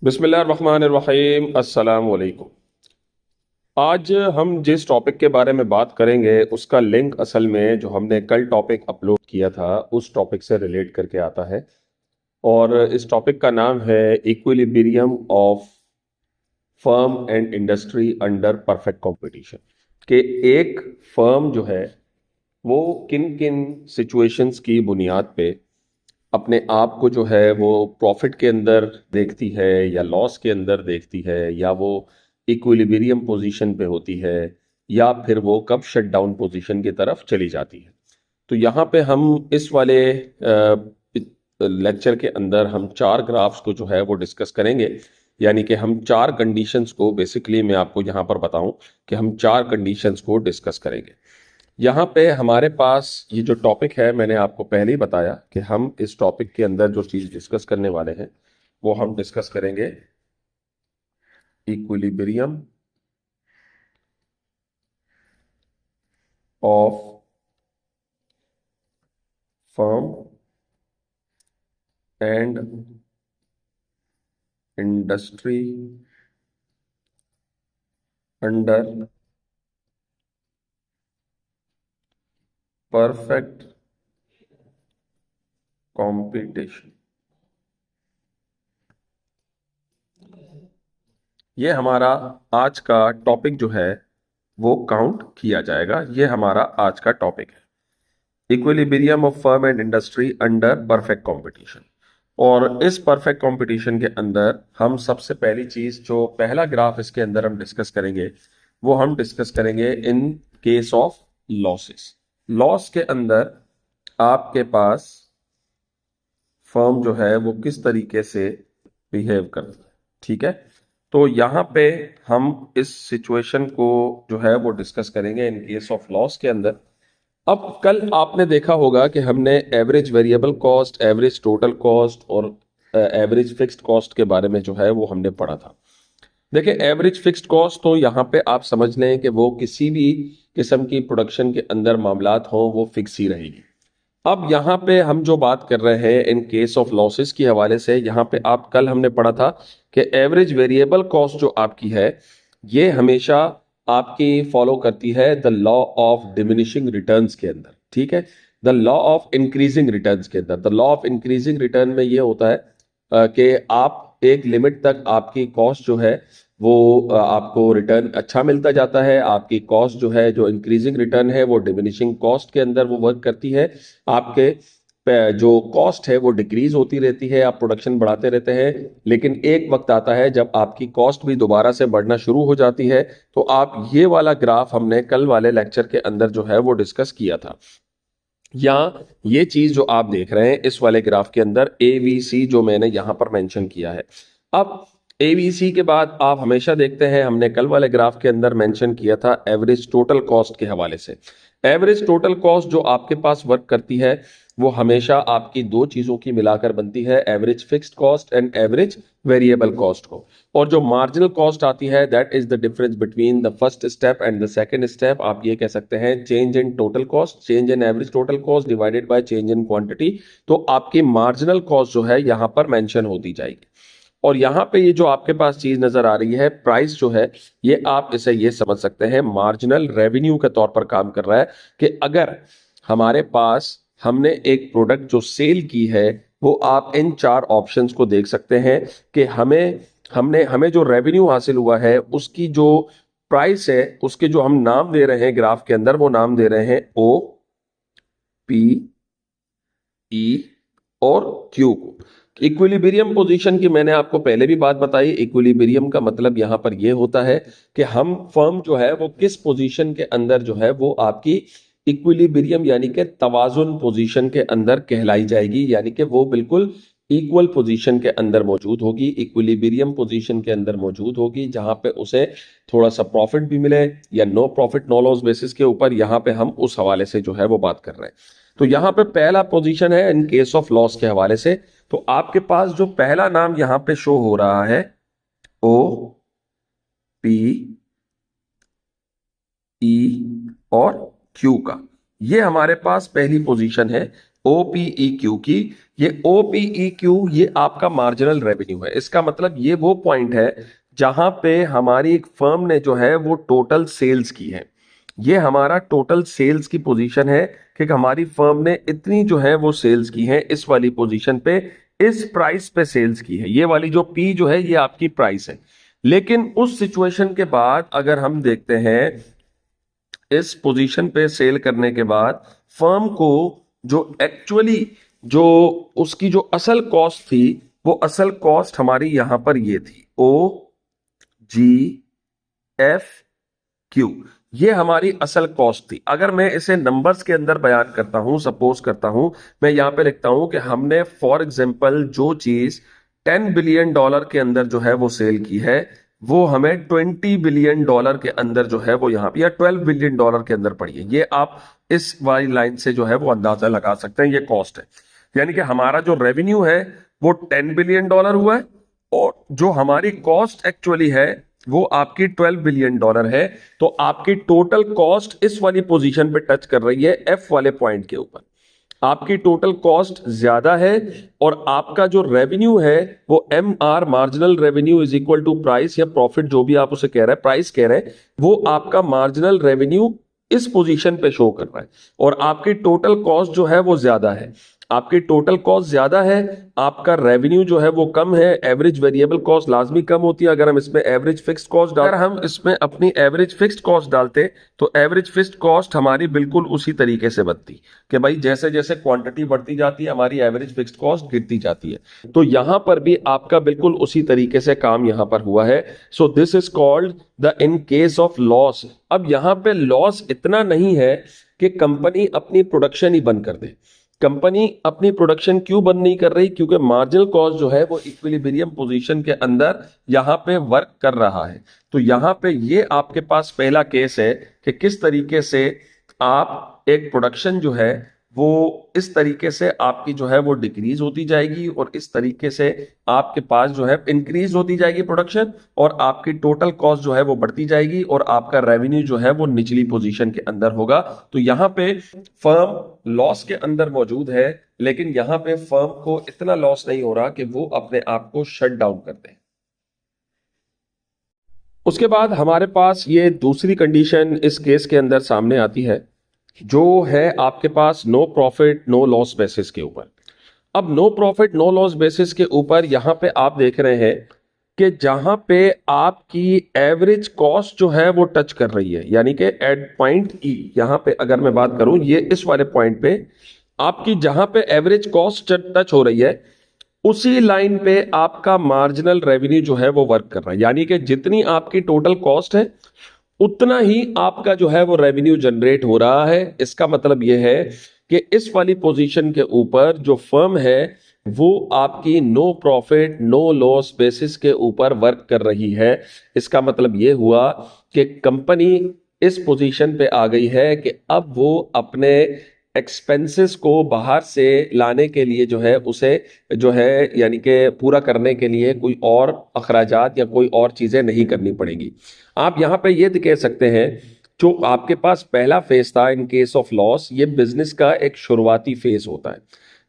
बिस्मिल्लाहिर्रहमानिर्रहीम अस्सलाम वालेकुम। आज हम जिस टॉपिक के बारे में बात करेंगे उसका लिंक असल में जो हमने कल टॉपिक अपलोड किया था उस टॉपिक से रिलेट करके आता है। और इस टॉपिक का नाम है equilibrium of firm and industry under perfect competition. कि एक फर्म जो है वो किन किन सिचुएशंस की बुनियाद पे अपने आप को जो है वो प्रॉफिट के अंदर देखती है या लॉस के अंदर देखती है, या वो इक्विलिब्रियम पोजीशन पे होती है, या फिर वो कब शट डाउन पोजीशन की तरफ चली जाती है। तो यहाँ पे हम इस वाले लेक्चर के अंदर हम चार ग्राफ्स को जो है वो डिस्कस करेंगे। यानी कि हम चार कंडीशंस को बेसिकली मैं आपको यहाँ पर बताऊं कि हम चार कंडीशंस को डिस्कस करेंगे। यहाँ पे हमारे पास ये जो टॉपिक है मैंने आपको पहले ही बताया कि हम इस टॉपिक के अंदर जो चीज डिस्कस करने वाले हैं वो हम डिस्कस करेंगे equilibrium of firm and industry under perfect competition. ये हमारा आज का टॉपिक जो है वो काउंट किया जाएगा। ये हमारा आज का टॉपिक है equilibrium of firm and industry under perfect competition. और इस परफेक्ट कंपटीशन के अंदर हम सबसे पहली चीज जो पहला ग्राफ इसके अंदर हम डिस्कस करेंगे वो हम डिस्कस करेंगे in case of losses. Loss के अंदर आपके पास फर्म जो है वो किस तरीके से बिहेव करती है। ठीक है, तो यहां पे हम इस सिचुएशन को जो है वो डिस्कस करेंगे इन केस ऑफ लॉस के अंदर। अब कल आपने देखा होगा कि हमने average variable cost, average total cost और एवरेज फिक्स्ड कॉस्ट के बारे में जो है वो हमने पढ़ा था। देखिए, एवरेज फिक्स्ड कॉस्ट तो यहाँ पे आप समझ लें कि वो किसी भी किस्म की प्रोडक्शन के अंदर मामलात हो वो फिक्स ही रहेगी। अब यहाँ पे हम जो बात कर रहे हैं इन केस ऑफ लॉसेस के हवाले से, यहाँ पे आप कल हमने पढ़ा था कि एवरेज वेरिएबल कॉस्ट जो आपकी है ये हमेशा आपकी फॉलो करती है the law of diminishing returns के अंदर। ठीक है, the law of increasing returns के अंदर। The law of increasing return में ये होता है कि आप एक लिमिट तक आपकी कॉस्ट जो है वो आपको रिटर्न अच्छा मिलता जाता है। आपकी कॉस्ट जो है, जो इंक्रीजिंग रिटर्न है वो डिमिनिशिंग कॉस्ट के अंदर वो वर्क करती है। आपके जो कॉस्ट है वो डिक्रीज होती रहती है, आप प्रोडक्शन बढ़ाते रहते हैं। लेकिन एक वक्त आता है जब आपकी कॉस्ट भी दोबारा से बढ़ना शुरू हो जाती है। तो आप ये वाला ग्राफ हमने कल वाले लेक्चर के अंदर जो है वो डिस्कस किया था। या ये चीज जो आप देख रहे हैं इस वाले ग्राफ के अंदर एवीसी जो मैंने यहां पर मेंशन किया है। अब एवीसी के बाद आप हमेशा देखते हैं, हमने कल वाले ग्राफ के अंदर मेंशन किया था एवरेज टोटल कॉस्ट के हवाले से। एवरेज टोटल कॉस्ट जो आपके पास वर्क करती है वो हमेशा आपकी दो चीजों की मिलाकर बनती है, average fixed cost and average variable cost को। और जो मार्जिनल कॉस्ट आती है that is the difference between the first step and the second step. आप ये कह सकते हैं change in total cost, change in average total cost divided by change in quantity. तो आपकी मार्जिनल कॉस्ट जो है यहां पर मेंशन होती जाएगी। और यहां पे ये जो आपके पास चीज नजर आ रही है प्राइस जो है, ये आप इसे ये समझ सकते हैं मार्जिनल रेवेन्यू के तौर पर काम कर रहा है। कि अगर हमारे पास हमने एक प्रोडक्ट जो सेल की है वो आप इन चार ऑप्शंस को देख सकते हैं कि हमें हमने हमें जो रेवेन्यू हासिल हुआ है उसकी जो प्राइस है उसके जो हम नाम दे रहे हैं ग्राफ के अंदर वो नाम दे रहे हैं ओ, पी, ई और क्यू को। इक्विलिब्रियम पोजीशन की मैंने आपको पहले भी बात बताई। इक्विलिब्रियम का मतलब यहां पर यह होता है कि हम फर्म जो है वो किस पोजीशन के अंदर जो है वो आपकी इक्विलिब्रियम यानी कि तवाजुन पोजीशन के अंदर कहलाई जाएगी। यानी कि वो बिल्कुल इक्वल पोजीशन के अंदर मौजूद होगी, इक्विलिब्रियम पोजीशन के अंदर मौजूद होगी, जहां पे उसे थोड़ा सा प्रॉफिट भी मिले या no profit no loss basis के ऊपर। यहां पे हम उस हवाले से जो है वो बात कर रहे हैं। तो यहां पे पहला पोजीशन है इन केस ऑफ लॉस के हवाले से। तो आपके पास जो पहला नाम यहां पे शो हो रहा है ओ, पी, ई और क्यू का, ये हमारे पास पहली पोजीशन है OPEQ की। ये OPEQ ये आपका मार्जिनल रेवेन्यू है। इसका मतलब ये वो पॉइंट है जहां पे हमारी एक फर्म ने जो है वो टोटल सेल्स की है। ये हमारा टोटल सेल्स की पोजीशन है कि हमारी फर्म ने इतनी जो है वो सेल्स की है, इस वाली पोजीशन पे, इस प्राइस पे सेल्स की है। ये वाली जो P जो है ये आपकी प्राइस है। लेकिन उस सिचुएशन के बाद अगर हम देखते हैं, इस पोजीशन पे सेल करने के बाद फर्म को जो एक्चुअली जो उसकी जो असल कॉस्ट थी, वो असल कॉस्ट हमारी यहां पर ये थी OGFQ। ये हमारी असल कॉस्ट थी। अगर मैं इसे नंबर्स के अंदर बयान करता हूं, सपोज करता हूं, मैं यहां पे लिखता हूं कि हमने फॉर एग्जांपल जो चीज $10 बिलियन के अंदर जो है वो सेल की है, वो हमें $20 बिलियन के अंदर जो है वो यहां पे, या $12 बिलियन के अंदर पड़ी है। ये आप इस वाली लाइन से जो है वो अंदाजा लगा सकते हैं, ये कॉस्ट है। यानी कि हमारा जो रेवेन्यू है वो $10 बिलियन हुआ है, और जो हमारी कॉस्ट एक्चुअली है वो आपकी $12 बिलियन है। तो आपकी टोटल कॉस्ट इस वाली पोजीशन पे टच कर रही है, एफ वाले पॉइंट के ऊपर। आपकी टोटल कॉस्ट ज्यादा है, और आपका जो रेवेन्यू है वो MR, marginal revenue is equal to price या प्रॉफिट, जो भी आप उसे कह रहे हैं, प्राइस कह रहे हैं, वो आपका मार्जिनल रेवेन्यू इस पोजीशन पे शो कर रहा है। और आपकी टोटल कॉस्ट जो है वो ज्यादा है। आपकी टोटल कॉस्ट ज्यादा है, आपका रेवेन्यू जो है वो कम है। एवरेज वेरिएबल कॉस्ट लाजमी कम होती है। अगर हम इसमें एवरेज फिक्स्ड कॉस्ट अगर हम इसमें अपनी एवरेज फिक्स्ड कॉस्ट डालते, तो एवरेज फिक्स्ड कॉस्ट हमारी बिल्कुल उसी तरीके से बनती कि भाई जैसे जैसे क्वांटिटी बढ़ती जाती है, हमारी एवरेज फिक्स्ड कॉस्ट गिरती जाती है। तो यहां पर भी आपका बिल्कुल उसी तरीके से काम यहां पर हुआ है। So this is called the in case of loss. अब यहां पे लॉस इतना नहीं है कि कंपनी अपनी प्रोडक्शन ही बंद कर दे। कंपनी अपनी प्रोडक्शन क्यों बंद नहीं कर रही? क्योंकि मार्जिनल कॉस्ट जो है वो इक्विलिब्रियम पोजीशन के अंदर यहां पे वर्क कर रहा है। तो यहां पे ये आपके पास पहला केस है कि किस तरीके से आप एक प्रोडक्शन जो है वो इस तरीके से आपकी जो है वो डिक्रीज होती जाएगी, और इस तरीके से आपके पास जो है इंक्रीज होती जाएगी प्रोडक्शन, और आपकी टोटल कॉस्ट जो है वो बढ़ती जाएगी, और आपका रेवेन्यू जो है वो निचली पोजीशन के अंदर होगा। तो यहां पे फर्म लॉस के अंदर मौजूद है, लेकिन यहां पे फर्म को इतना लॉस नहीं हो रहा कि वो अपने आप को शट डाउन कर दे। उसके बाद हमारे पास ये दूसरी कंडीशन इस केस के अंदर सामने आती है, जो है आपके पास no profit no loss basis के ऊपर। अब no profit no loss basis के ऊपर यहां पे आप देख रहे हैं कि जहां पे आपकी एवरेज कॉस्ट जो है वो टच कर रही है, यानी कि एट पॉइंट ई, यहां पे अगर मैं बात करूं ये इस वाले पॉइंट पे आपकी जहां पे एवरेज कॉस्ट टच हो रही है, उसी लाइन पे आपका मार्जिनल रेवेन्यू जो है वो वर्क कर रहा है। यानी कि जितनी आपकी टोटल कॉस्ट है उतना ही आपका जो है वो रेवेन्यू जनरेट हो रहा है। इसका मतलब यह है कि इस वाली पोजीशन के ऊपर जो फर्म है वो आपकी no profit no loss basis के ऊपर वर्क कर रही है। इसका मतलब यह हुआ कि कंपनी इस पोजीशन पे आ गई है कि अब वो अपने एक्सपेंसेस को बाहर से लाने के लिए जो है उसे जो है यानी कि पूरा करने के लिए कोई और अखराजात या कोई और चीजें नहीं करनी पड़ेगी। आप यहां पे ये कह सकते हैं, जो आपके पास पहला फेज था इन केस ऑफ लॉस, ये बिजनेस का एक शुरुआती फेज होता है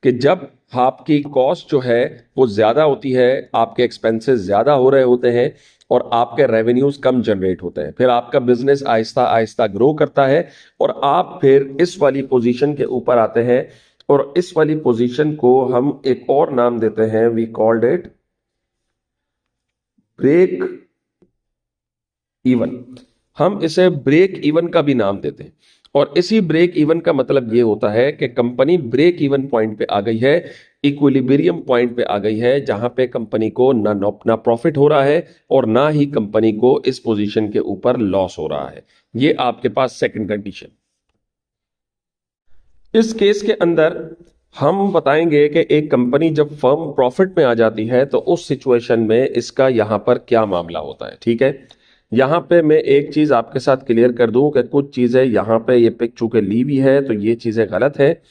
कि जब आपकी कॉस्ट जो है वो ज्यादा होती है, आपके एक्सपेंसेस ज्यादा हो रहे होते हैं, और आपके रेवेन्यूज कम जनरेट होते हैं। फिर आपका बिजनेस आहिस्ता आहिस्ता ग्रो करता है, और आप फिर इस वाली पोजीशन के ऊपर आते हैं, और इस वाली पोजीशन को हम एक और नाम देते हैं, we called it break even. हम इसे ब्रेक इवन का भी नाम देते हैं। और इसी ब्रेक इवन का मतलब ये होता है कि कंपनी ब्रेक इवन पॉइंट पे आ गई है, इक्विलिब्रियम पॉइंट पे आ गई है, जहां पे कंपनी को ना प्रॉफिट हो रहा है और ना ही कंपनी को इस पोजीशन के ऊपर लॉस हो रहा है। ये आपके पास सेकंड कंडीशन। इस केस के अंदर हम बताएंगे कि एक कंपनी जब फर्म प्रॉफिट में आ जाती है तो उस सिचुएशन में इसका यहां पर क्या मामला होता है। ठीक है, यहां पे मैं एक चीज आपके साथ क्लियर कर दूं कि कुछ चीजें यहां पे ये पिक चूंकि ली भी है तो ये चीजें गलत है।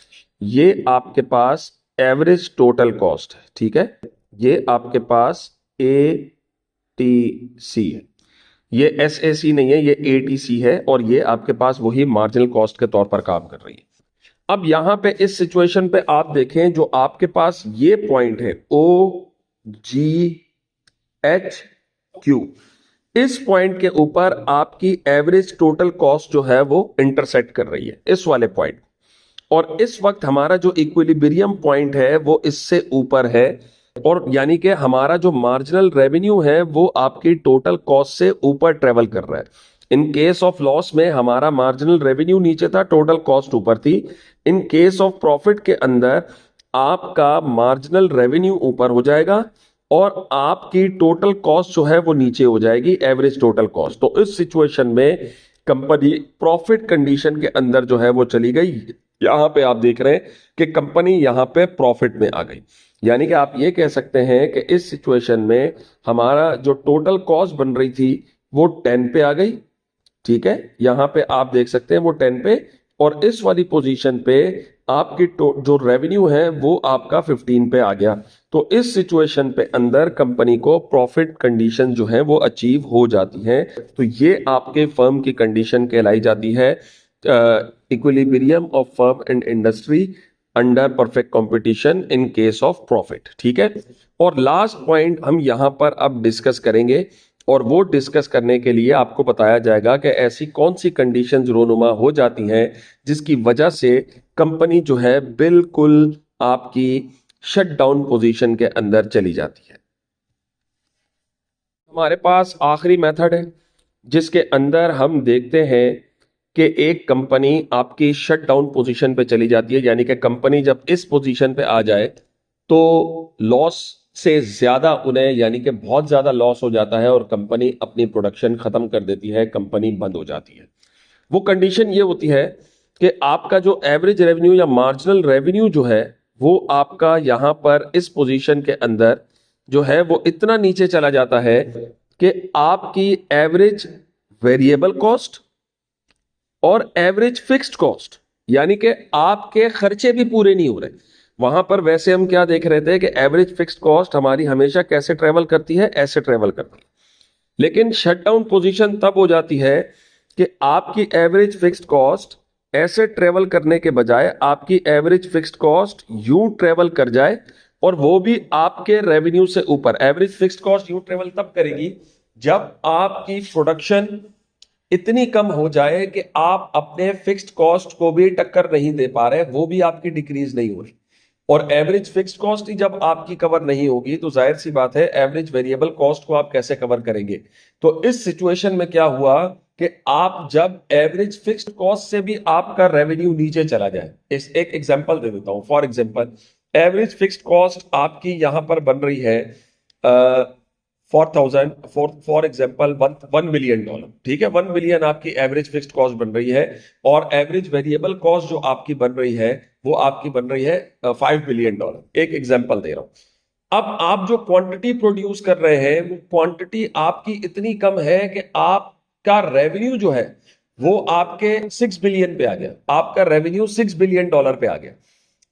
ये आपके पास एवरेज टोटल कॉस्ट है। ठीक है, ये आपके पास ATC है, ये SAC नहीं है, ये ATC है, और ये आपके पास वही मार्जिनल कॉस्ट के तौर पर काम कर रही है। अब यहां पे इस सिचुएशन पे आप देखें, जो आपके पास ये पॉइंट है OGHQ, इस पॉइंट के ऊपर आपकी एवरेज टोटल कॉस्ट जो है वो इंटरसेक्ट कर रही है इस वाले पॉइंट, और इस वक्त हमारा जो इक्विलिब्रियम पॉइंट है वो इससे ऊपर है, और यानी कि हमारा जो मार्जिनल रेवेन्यू है वो आपकी टोटल कॉस्ट से ऊपर ट्रेवल कर रहा है। इन केस ऑफ लॉस में हमारा मार्जिनल रेवेन्यू नीचे था, टोटल कॉस्ट ऊपर थी। इन केस ऑफ प्रॉफिट के अंदर आपका मार्जिनल रेवेन्यू ऊपर हो जाएगा और आपकी टोटल कॉस्ट जो है वो नीचे हो जाएगी, एवरेज टोटल कॉस्ट। तो इस सिचुएशन में कंपनी प्रॉफिट कंडीशन के अंदर जो है वो चली गई। यहां पे आप देख रहे हैं कि कंपनी यहां पे प्रॉफिट में आ गई, यानी कि आप ये कह सकते हैं कि इस सिचुएशन में हमारा जो टोटल कॉस्ट बन रही थी वो 10 पे आ गई। ठीक है, यहां पे आप देख सकते हैं वो 10 पे, और इस वाली पोजीशन पे आपकी जो रेवेन्यू है वो आपका 15 पे आ गया। तो इस सिचुएशन पे अंदर कंपनी को प्रॉफिट कंडीशन जो है वो अचीव हो जाती है। तो ये आपके फर्म की कंडीशन कहलाई जाती है equilibrium of firm and industry under perfect competition in case of profit. ठीक है, और लास्ट पॉइंट हम यहां पर अब डिस्कस करेंगे, और वो डिस्कस करने के लिए आपको बताया जाएगा कि ऐसी कौन सी कंडीशंस रोनुमा हो जाती हैं जिसकी वजह से कंपनी जो है बिल्कुल आपकी शट डाउन पोजीशन के अंदर चली जाती है। हमारे पास आखिरी मेथड है जिसके अंदर हम देखते हैं कि एक कंपनी आपकी शट डाउन पोजीशन पे चली जाती है, यानी कि कंपनी जब इस पोजीशन पे आ जाए तो लॉस से ज्यादा उन्हें, यानी कि बहुत ज्यादा लॉस हो जाता है और कंपनी अपनी प्रोडक्शन खत्म कर देती है, कंपनी बंद हो जाती है। वो कंडीशन ये होती है कि आपका जो एवरेज रेवेन्यू या मार्जिनल रेवेन्यू जो है वो आपका यहां पर इस पोजीशन के अंदर जो है वो इतना नीचे चला जाता है कि आपकी एवरेज वेरिएबल कॉस्ट और एवरेज फिक्स्ड कॉस्ट, यानी कि आपके खर्चे भी पूरे नहीं हो रहे। वहां पर वैसे हम क्या देख रहे थे कि एवरेज फिक्स्ड कॉस्ट हमारी हमेशा कैसे ट्रेवल करती है, ऐसे ट्रेवल करती है। लेकिन शटडाउन पोजीशन तब हो जाती है कि आपकी एवरेज फिक्स्ड कॉस्ट ऐसे ट्रेवल करने के बजाय आपकी एवरेज फिक्स्ड कॉस्ट यूं ट्रेवल कर जाए, और वो भी आपके रेवेन्यू से ऊपर। एवरेज फिक्स्ड कॉस्ट यूं ट्रेवल तब करेगी जब आपकी प्रोडक्शन इतनी कम हो जाए कि आप अपने फिक्स्ड कॉस्ट को भी टक्कर नहीं दे पा रहे, वो भी आपकी डिक्रीज नहीं हो रही। और एवरेज फिक्स्ड कॉस्ट ही जब आपकी कवर नहीं होगी तो जाहिर सी बात है एवरेज वेरिएबल कॉस्ट को आप कैसे कवर करेंगे। तो इस सिचुएशन में क्या हुआ कि आप जब एवरेज फिक्स्ड कॉस्ट से भी आपका रेवेन्यू नीचे चला जाए, इस एक एग्जांपल दे देता हूं। For example, average fixed cost आपकी यहां पर बन रही है 4000 फॉर एग्जाम्पल $1 मिलियन। ठीक है, 1 मिलियन आपकी एवरेज फिक्स्ड कॉस्ट बन रही है, और एवरेज वेरिएबल कॉस्ट जो आपकी बन रही है वो आपकी बन रही है $5 बिलियन। एक एग्जाम्पल दे रहा हूं। अब आप जो क्वांटिटी प्रोड्यूस कर रहे हैं वो क्वांटिटी आपकी इतनी कम है कि आपका रेवेन्यू जो है वो आपके 6 बिलियन पे आ गया। आपका रेवेन्यू $6 बिलियन पे आ गया।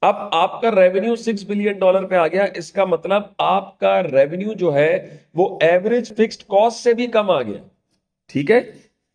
अब आपका रेवेन्यू $6 बिलियन पे आ गया, इसका मतलब आपका रेवेन्यू जो है वो एवरेज फिक्स्ड कॉस्ट से भी कम आ गया। ठीक है,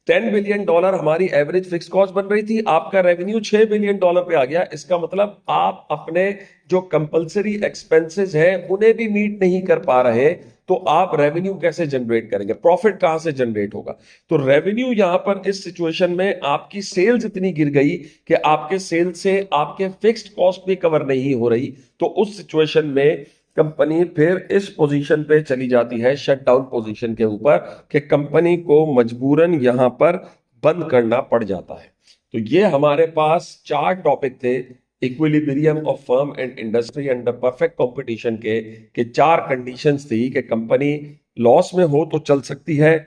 $10 बिलियन हमारी एवरेज फिक्स्ड कॉस्ट बन रही थी, आपका रेवेन्यू $6 बिलियन पे आ गया। इसका मतलब आप अपने जो कंपलसरी एक्सपेंसेस हैं उन्हें भी मीट नहीं कर पा रहे, तो आप रेवेन्यू कैसे जनरेट करेंगे, प्रॉफिट कहां से जनरेट होगा। तो रेवेन्यू यहां पर इस सिचुएशन में आपकी सेल्स इतनी गिर गई कि आपके सेल्स से आपके फिक्स्ड कॉस्ट भी कवर नहीं हो रही। तो उस सिचुएशन में कंपनी फिर इस पोजीशन पे चली जाती है, शट डाउन पोजीशन के ऊपर, कि कंपनी को मजबूरन यहां पर बंद करना पड़ जाता है। तो ये हमारे पास 4 टॉपिक थे equilibrium of firm and industry under perfect competition के 4 कंडीशंस थी कि कंपनी लॉस में हो तो चल सकती है,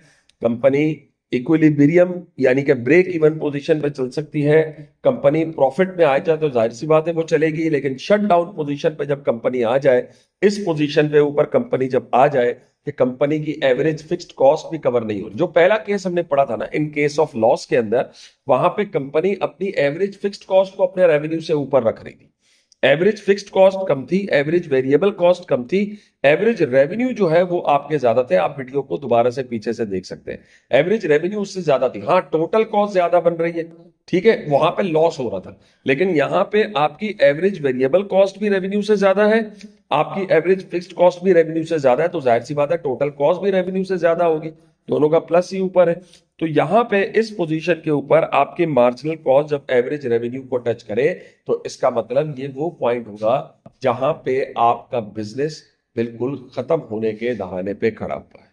कंपनी इक्विलिब्रियम यानी कि ब्रेक इवन पोजीशन पे चल सकती है, कंपनी प्रॉफिट में आ जाए तो जाहिर सी बात है वो चलेगी, लेकिन शट डाउन पोजीशन पे जब कंपनी आ जाए, इस पोजीशन पे ऊपर कंपनी जब आ जाए कि कंपनी की एवरेज फिक्स्ड कॉस्ट भी कवर नहीं हो रही। जो पहला केस हमने पढ़ा था ना, इन केस ऑफ लॉस के अंदर, वहां पे कंपनी अपनी एवरेज फिक्स्ड कॉस्ट को अपने रेवेन्यू से ऊपर रख रही थी। एवरेज फिक्स्ड कॉस्ट कम थी, एवरेज वेरिएबल कॉस्ट कम थी, एवरेज रेवेन्यू जो है वो आपके ज्यादा थे। आप वीडियो को दोबारा से पीछे से देख सकते हैं, एवरेज रेवेन्यू उससे ज्यादा थी। हाँ, टोटल कॉस्ट ज्यादा बन रही है, ठीक है, वहां पे लॉस हो रहा था, लेकिन यहां पे आपकी एवरेज वेरिएबल कॉस्ट भी रेवेन्यू से ज्यादा है, आपकी एवरेज फिक्स्ड कॉस्ट भी रेवेन्यू से ज्यादा है, तो जाहिर सी बात है टोटल कॉस्ट भी रेवेन्यू से ज्यादा होगी, दोनों का प्लस ही ऊपर है। तो यहां पे इस पोजीशन के ऊपर आपके मार्जिनल कॉस्ट जब एवरेज रेवेन्यू को टच करे, तो इसका मतलब ये वो पॉइंट होगा जहां पे आपका बिजनेस बिल्कुल खत्म होने के दहाने पे खड़ा हुआ है।